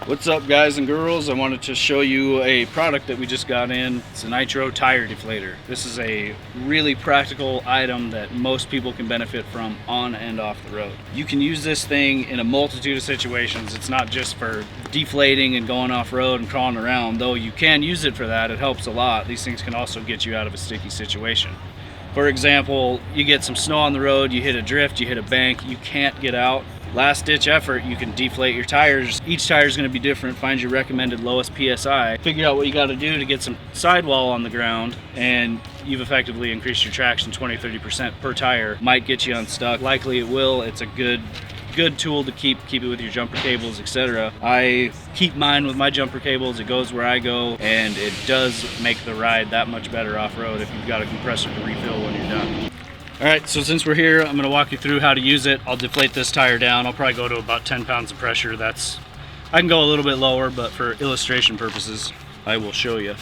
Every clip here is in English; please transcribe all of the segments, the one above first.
What's up, guys and girls? I wanted to show you a product that we just got in. It's a Nitro tire deflator. This is a really practical item that most people can benefit from on and off the road. You can use this thing in a multitude of situations. It's not just for deflating and going off road and crawling around, though you can use it for that. It helps a lot. These things can also get you out of a sticky situation. For example, you get some snow on the road, you hit a drift, you hit a bank, you can't get out. Last ditch effort, you can deflate your tires. Each tire is going to be different. Find your recommended lowest PSI. Figure out what you got to do to get some sidewall on the ground, and you've effectively increased your traction 20-30% per tire. Might get you unstuck. Likely it will. It's a good tool to keep it with your jumper cables, etc. I keep mine with my jumper cables. It goes where I go, and it does make the ride that much better off-road if you've got a compressor to refill when you're done. Alright, so since we're here, I'm going to walk you through how to use it. I'll deflate this tire down. I'll probably go to about 10 pounds of pressure. I can go a little bit lower, but for illustration purposes, I will show you.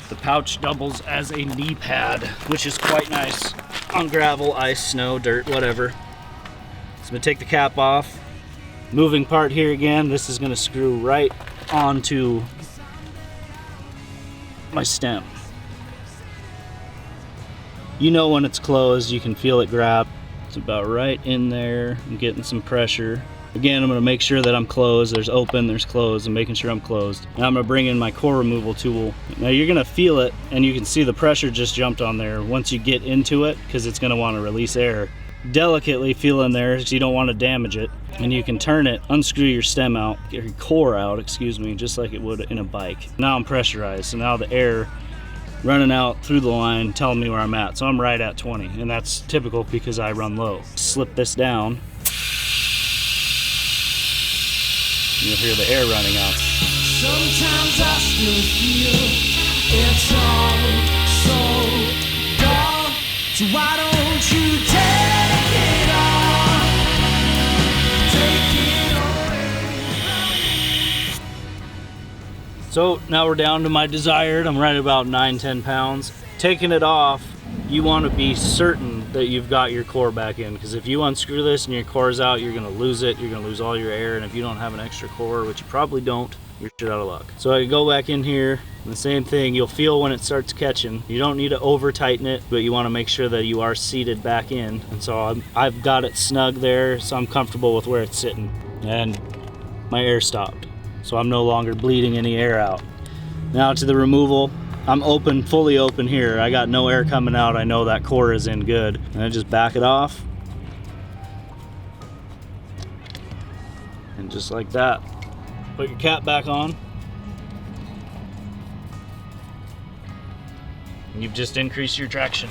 The pouch doubles as a knee pad, which is quite nice on gravel, ice, snow, dirt, whatever. So I'm going to take the cap off. Moving part here again, this is going to screw right onto my stem. You know when it's closed, you can feel it grab. It's about right in there. I'm getting some pressure. Again, I'm going to make sure that I'm closed. There's open, there's closed. I'm making sure I'm closed. Now I'm going to bring in my core removal tool. Now you're going to feel it, and you can see the pressure just jumped on there once you get into it, because it's going to want to release air. Delicately feel in there because you don't want to damage it. And you can turn it, unscrew your stem out, get your core out, excuse me, just like it would in a bike. Now I'm pressurized, so now the air running out through the line telling me where I'm at. So I'm right at 20, and that's typical because I run low. Slip this down. You'll hear the air running out. Sometimes I still feel it's all so gone. So why don't you take it on? Take it away. So now we're down to my desired. I'm right about 9-10 pounds. Taking it off, you want to be certain that you've got your core back in, because if you unscrew this and your core's out, you're going to lose it. You're going to lose all your air, and if you don't have an extra core, which you probably don't, you're shit out of luck. So I go back in here, and the same thing, you'll feel when it starts catching. You don't need to over tighten it, but you want to make sure that you are seated back in. And so I've got it snug there, so I'm comfortable with where it's sitting. And my air stopped, so I'm no longer bleeding any air out. Now to the removal. I'm open, fully open here. I got no air coming out. I know that core is in good. And I just back it off. And just like that, put your cap back on. And you've just increased your traction.